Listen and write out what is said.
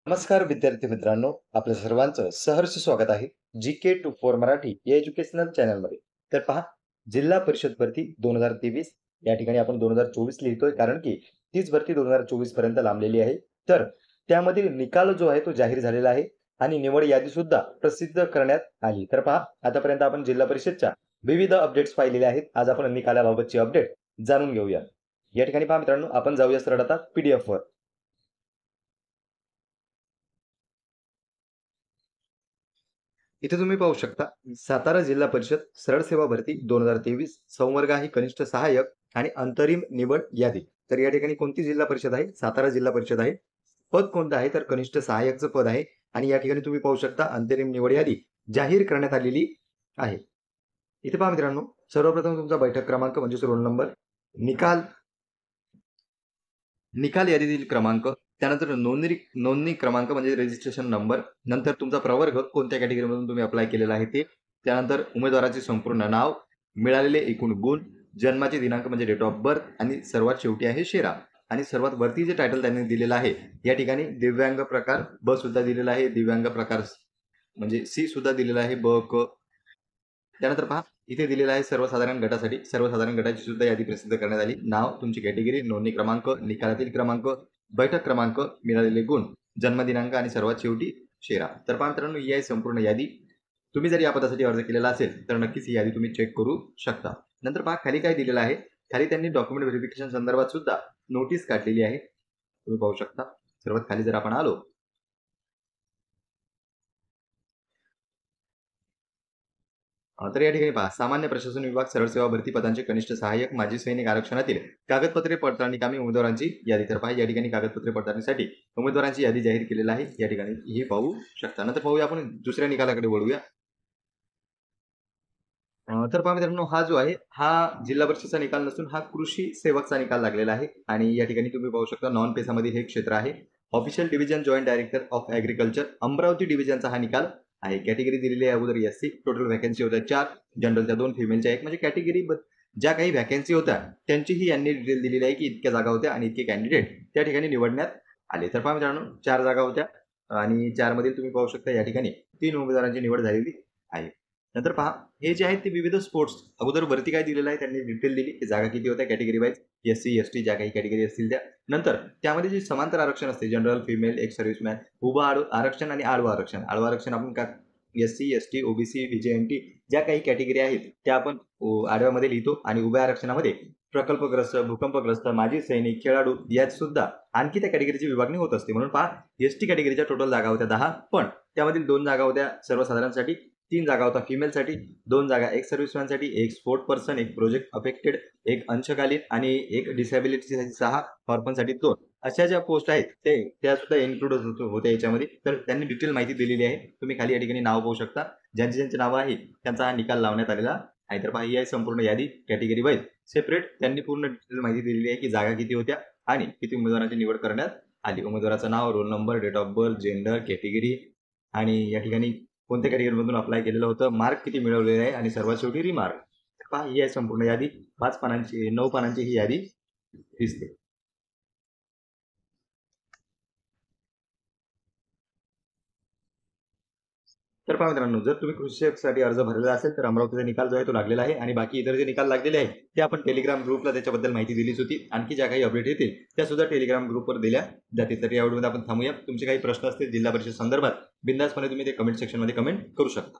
नमस्कार विद्यार्थी मित्रांनो, आपल्या सर्वांचं सहर्ष स्वागत आहे GK24 मराठी या एज्युकेशनल चॅनलमध्ये. तर पहा, जिल्हा परिषद भरती 2023 या ठिकाणी आपण 2024 लिहितोय कारण की तीच भरती 2024 पर्यंत लांबलेली आहे. तर त्यामधील निकाल जो आहे तो जाहीर झालेला आहे आणि निवड यादी सुद्धा प्रसिद्ध करण्यात आली. तर पहा, आतापर्यंत आपण जिल्हा परिषदच्या विविध अपडेट्स पाहिलेले आहेत. आज आपण निकालाबाबतची अपडेट जाणून घेऊया. या ठिकाणी पहा मित्रांनो, आपण जाऊया सरळ आता PDF वर. इथे तुम्ही पाहू शकता, सातारा जिल्हा परिषद सरळ सेवा भरती 2023 संवर्ग आहे कनिष्ठ सहाय्यक आणि अंतरिम निवड यादी. तर या ठिकाणी कोणती जिल्हा परिषद आहे? सातारा जिल्हा परिषद आहे. पद कोणतं आहे? तर कनिष्ठ सहाय्यकचं पद आहे आणि या ठिकाणी तुम्ही पाहू शकता अंतरिम निवड यादी जाहीर करण्यात आलेली आहे. इथे पहा मित्रांनो, सर्वप्रथम तुमचा बैठक क्रमांक म्हणजे रोल नंबर, निकाल निकाल यादीतील क्रमांक, त्यानंतर नोंदणी क्रमांक म्हणजे रजिस्ट्रेशन नंबर, नंतर तुमचा प्रवर्ग कोणत्या कॅटेगरीमधून तुम्ही अप्लाय केलेला आहे ते, त्यानंतर उमेदवाराचे संपूर्ण नाव, मिळालेले एकूण गुण, जन्माचे दिनांक म्हणजे डेट ऑफ बर्थ आणि सर्वात शेवटी आहे शेरा. आणि सर्वात वरती जे टायटल त्यांनी दिलेलं आहे या ठिकाणी दिव्यांग प्रकार ब सुद्धा दिलेला आहे, दिव्यांग प्रकार म्हणजे सी सुद्धा दिलेला आहे ब क. त्यानंतर पहा, इथे दिलेलं आहे सर्वसाधारण गटासाठी सर्वसाधारण गटाची सुद्धा यादी प्रसिद्ध करण्यात आली. नाव, तुमची कॅटेगरी, नोंदणी क्रमांक, निकालातील क्रमांक, बैठक क्रमांक, मिळालेले गुण, जन्मदिनांक आणि सर्वात शेवटी शेरा. तर पहा मित्रांनो, ही आहे संपूर्ण यादी. तुम्ही जर या पदासाठी अर्ज केलेला असेल तर नक्कीच ही यादी तुम्ही चेक करू शकता. नंतर पहा खाली काय दिलेलं आहे. खाली त्यांनी डॉक्युमेंट व्हेरिफिकेशन संदर्भात सुद्धा नोटीस काढलेली आहे, तुम्ही पाहू शकता. सर्वात खाली जर आपण आलो तर या ठिकाणी पहा, सामान्य प्रशासन विभाग सरळ सेवा भरती पदांचे कनिष्ठ सहाय्यक माजी सैनिक आरक्षणातील कागदपत्रे पडताळणी कामी उमेदवारांची यादी. तर पहा, या ठिकाणी कागदपत्रे पडताळणीसाठी उमेदवारांची यादी जाहीर केलेली आहे, या ठिकाणी हे पाहू शकता. नंतर पाहूया आपण दुसऱ्या निकालाकडे वळूया. तर पहा मित्रांनो, हा जो आहे हा जिल्हा परिषदचा निकाल नसून हा कृषी सेवकचा निकाल लागलेला आहे आणि या ठिकाणी तुम्ही पाहू शकता नॉन पेसामध्ये हे क्षेत्र आहे. Official division joint director of agriculture Amravati डिव्हिजनचा हा निकाल आहे. कॅटेगरी दिलेली आहे अगोदर SC, टोटल व्हॅकन्सी होत्या 4, जनरलच्या 2, फिमेलच्या 1. म्हणजे कॅटेगरी ज्या काही व्हॅकन्सी होत्या त्यांचीही यांनी डिटेल दिलेली आहे की इतक्या जागा होत्या आणि इतके कॅन्डिडेट त्या ठिकाणी निवडण्यात आले. तर पहा मित्रांनो, 4 जागा होत्या आणि 4 मधील तुम्ही पाहू शकता या ठिकाणी 3 उमेदवारांची निवड झालेली आहे. नंतर पहा, हे जे आहेत ते विविध स्पोर्ट्स अगोदर वरती काय दिलेलं आहे त्यांनी डिटेल दिली की जागा किती होत्या कॅटेगरी वाईज, SC ST ज्या काही कॅटेगरी असतील त्या. नंतर त्यामध्ये जे समांतर आरक्षण असते जनरल, फिमेल, एक सर्व्हिसमॅन, उभं आरक्षण आणि आडवं आरक्षण. आडवं आरक्षण आपण का SC ST OBC VJNT ज्या काही कॅटेगरी आहेत त्या आपण आडव्यामध्ये लिहितो आणि उभ्या आरक्षणामध्ये प्रकल्पग्रस्त, भूकंपग्रस्त, माजी सैनिक, खेळाडू यात सुद्धा आणखी त्या कॅटेगरीची विभागणी होत असते. म्हणून पहा, ST कॅटेगरीच्या टोटल जागा होत्या 10, पण त्यामधील 2 जागा होत्या सर्वसाधारणसाठी, 3 जागा होता फिमेलसाठी, 2 जागा एक सर्व्हिसमॅनसाठी, एक स्पोर्ट पर्सन, एक प्रोजेक्ट अफेक्टेड, एक अंशकालीन आणि एक डिसॅबिलिटीसाठी 6, ऑर्फनसाठी 2. अशा ज्या पोस्ट आहेत त्या सुद्धा इन्क्लूड होत्या याच्यामध्ये. तर त्यांनी डिटेल माहिती दिलेली आहे, तुम्ही खाली या ठिकाणी नाव पाहू शकता. ज्यांची ज्यांची नावं आहे त्यांचा हा निकाल लावण्यात आलेला आहे. तर पहा, ही आहे संपूर्ण यादी कॅटेगरी वाईज सेपरेट. त्यांनी पूर्ण डिटेल माहिती दिलेली आहे की जागा किती होत्या आणि किती उमेदवारांची निवड करण्यात आली. उमेदवाराचं नाव, roll number, date of birth, gender, category आणि या ठिकाणी कोणत्या कॅटेगरीमधून अप्लाय केलेलं होतं, मार्क किती मिळवलेले आहे आणि सर्वात शेवटी रिमार्क. पहा, ही आहे संपूर्ण यादी. 9 पानांची ही यादी दिसते. तर पहा मित्रांनो, जर तुम्ही कृषी सेवकसाठी अर्ज भरलेला असेल तर अमरावतीचा निकाल जो आहे तो लागलेला आहे आणि बाकी इतर जे निकाल लागलेले आहेत ते आपण टेलिग्राम ग्रुपला त्याच्याबद्दल माहिती दिलीच होती. आणखी ज्या काही अपडेट येतील त्या सुद्धा टेलिग्राम ग्रुपवर दिल्या जातील. तर या व्हिडिओमध्ये आपण थांबूया. तुमचे काही प्रश्न असतील जिल्हा परिषद संदर्भात बिंदासपणे तुम्ही ते कमेंट सेक्शनमध्ये कमेंट करू शकता.